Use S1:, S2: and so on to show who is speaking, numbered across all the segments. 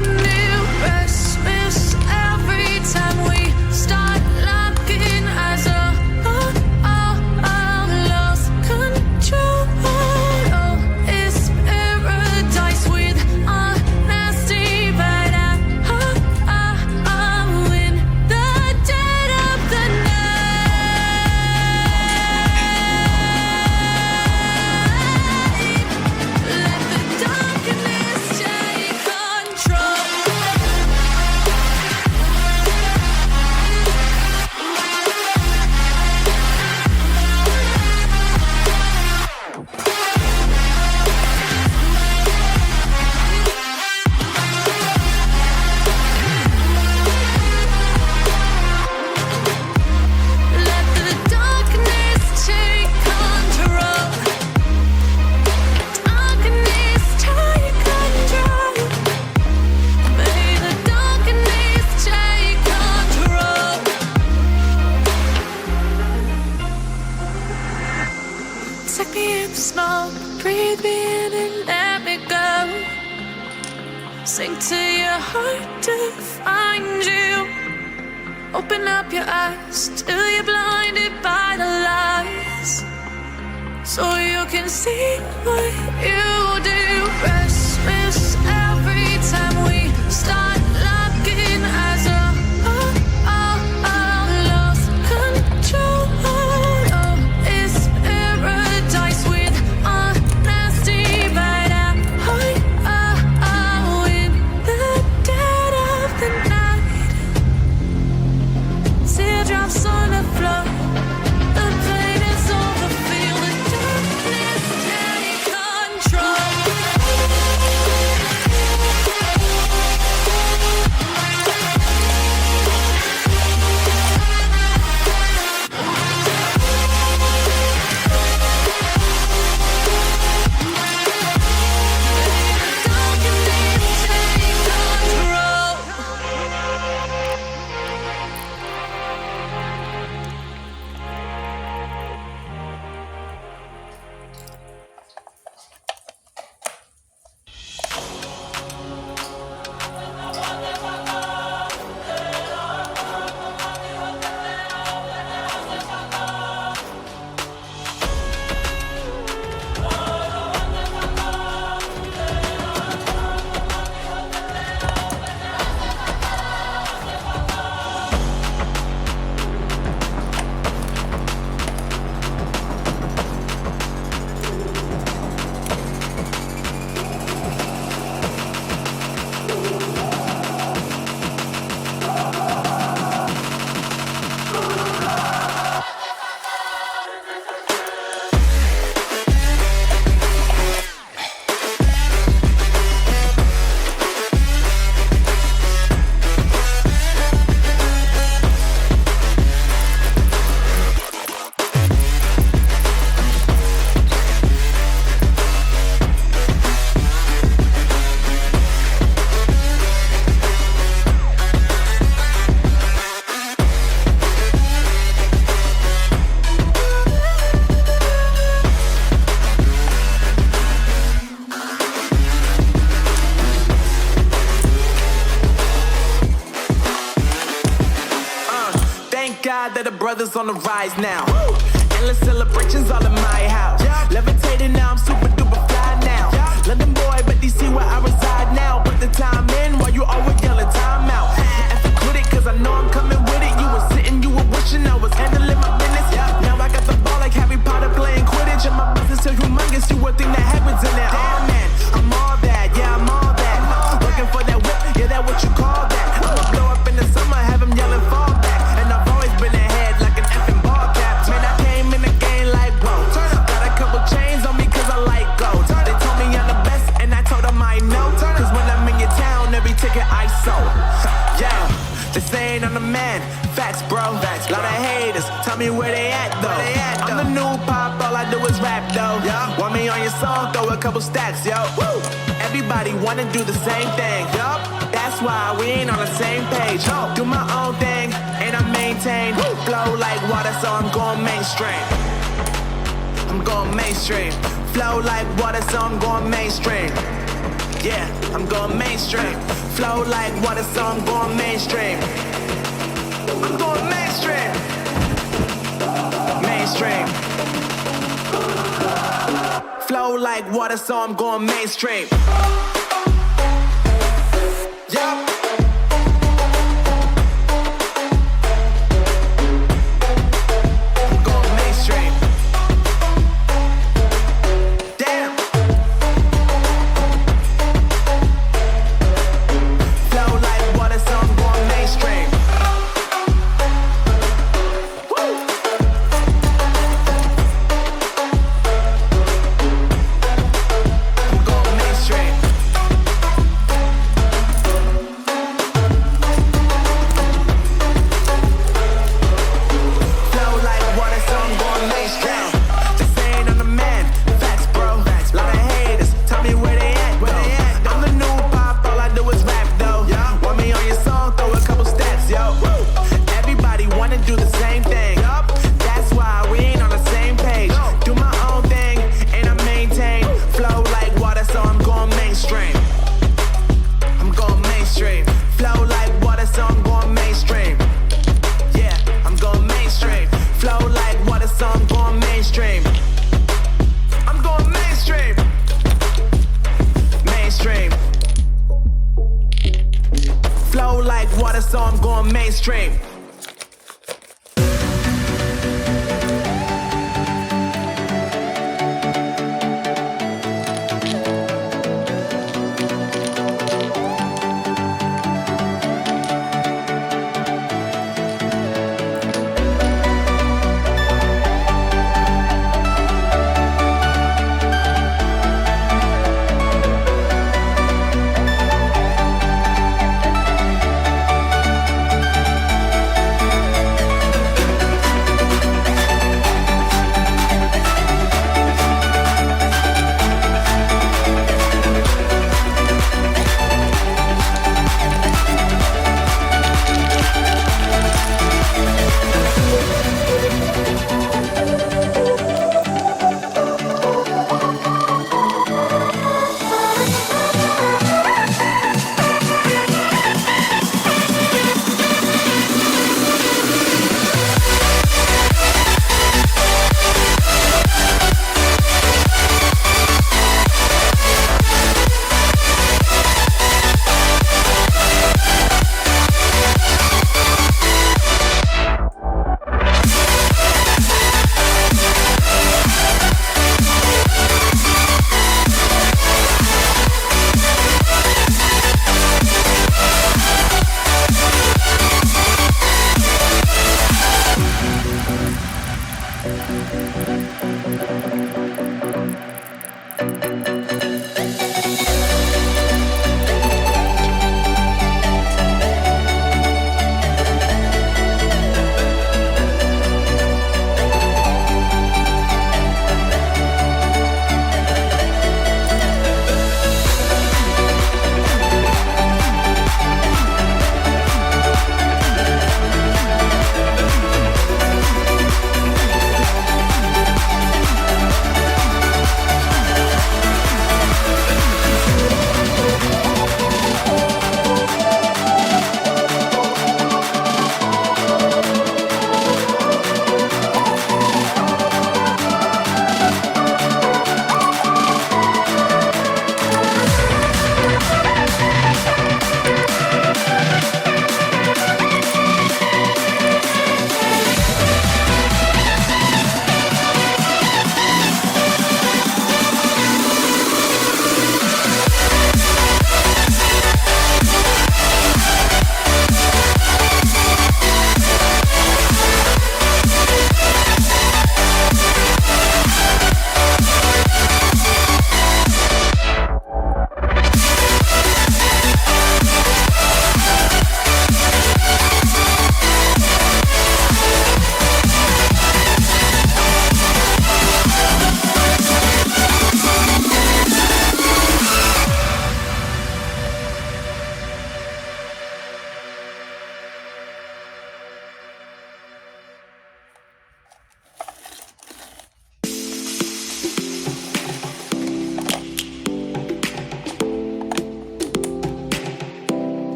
S1: new Christmas every time we start looking as a lost control. Oh, it's paradise with honesty, but I'm in the dead of the night. Let the darkness take control. Let the darkness take control. Darkness take control. May the darkness take control. Take me in the smoke, breathe me in and let me go. Sink to your heart to find you. Open up your eyes till you're blinded by the lies, so you can see what you do. Restless every time we start looking as a lost control. Oh, it's paradise with honesty, but I'm in the dead of the night. Teardrops on the floor. The pain is over. Feel the darkness take control. Darkness take control.
S2: Thank God that the brothers on the rise now. Endless celebrations all in my house. Levitating now, I'm super duper fly now. London boy, but DC where I reside now. Put the time in while you always yelling time out. And to quit it, cause I know I'm coming with it. You were sitting, you were wishing I was handling my business. Now I got the ball like Harry Potter playing Quidditch. And my business is humongous, you would think that happens in there. Oh man, I'm all that, yeah, I'm all that. Looking for that whip, yeah, that what you call that. I'ma blow up in the summer, have them yelling fall back. And I've always been ahead like an effing ball cap. Man, I came in the game like, whoa. Got a couple chains on me cause I like gold. They told me I'm the best and I told them I know. Cause when I'm in your town, every ticket I sold. Yeah, they saying I'm the man. Facts, bro. Lot of haters, tell me where they at though. I'm the new pop, all I do is rap though. Want me on your song, throw a couple stacks, yo. Woo! Everybody wanna do the same thing, yup. That's why we ain't on the same page. Do my own thing, and I maintain. Flow like water, so I'm going mainstream. I'm going mainstream. Flow like water, so I'm going mainstream. Yeah, I'm going mainstream. Flow like water, so I'm going mainstream. I'm going mainstream. Mainstream. Flow like water, so I'm going mainstream. Yeah. So I'm going mainstream.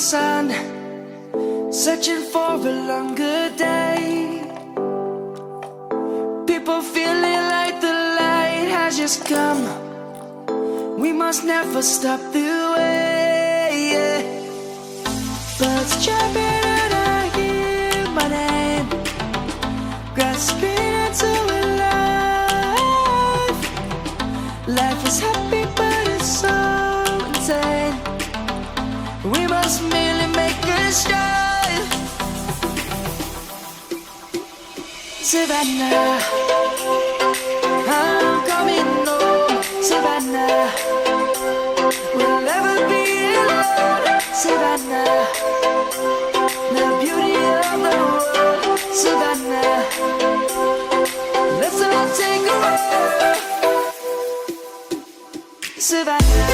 S3: sun, searching for a longer day. People feeling like the light has just come. We must never stop the way, yeah. Birds chirping and I hear my name, grasping into a life. Life is happy but it's so insane. We must merely make a start. Savannah, I'm coming home. Savannah, we'll never be alone. Savannah, the beauty of the world. Savannah, let's all take a walk. Savannah.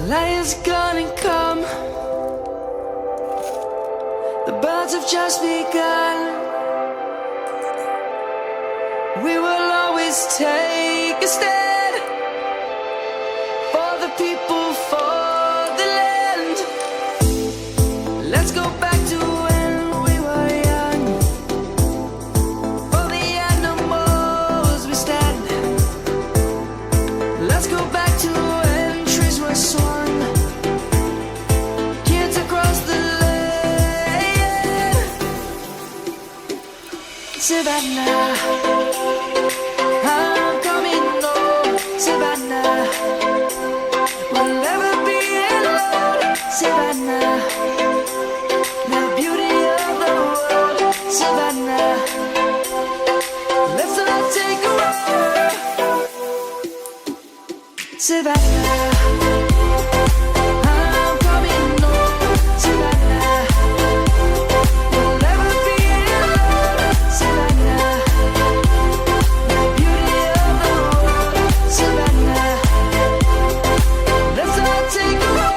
S3: Lion's gonna come. The birds have just begun. We will always take a stand for the people, for the land. Let's go back to when we were young. For the animals we stand. Let's go back to when trees were swung. Kids across the land. Savannah, I'm coming home. Savannah, we'll never be alone. Savannah, the beauty of the world. Savannah, let's all take a walk. Savannah, I'm coming home. Savannah, we'll never be alone. Savannah, the beauty of the world. Savannah, let's all take a walk.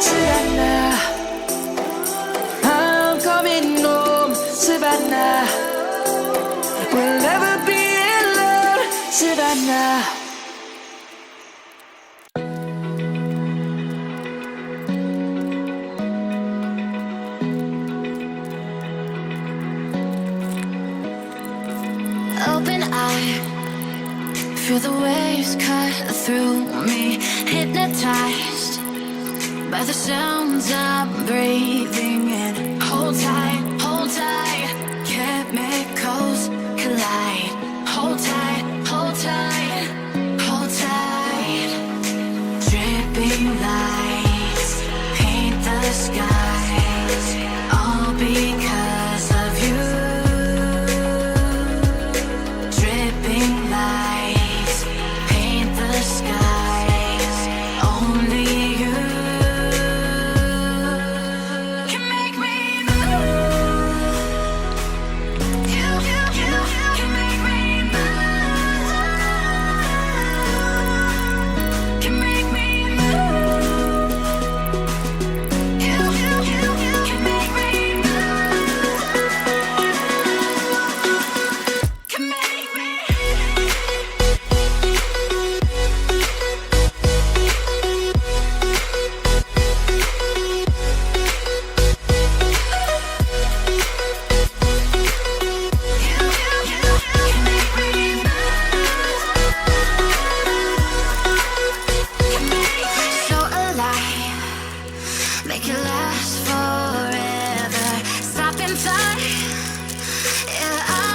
S3: Savannah, I'm coming home. Savannah, we'll never be alone. Savannah.
S1: Open eye, feel the waves cut through me. Hypnotized by the sounds I'm breathing in. Hold tight, hold tight. Chemicals collide. Hold tight, hold tight, hold tight. Dripping lights paint the skies, all because of you. Dripping lights paint the skies, only you can make me move. You can make me move. Can make me move. You can make me move. Can make me. So alive, make it last forever. Stop in time. Yeah,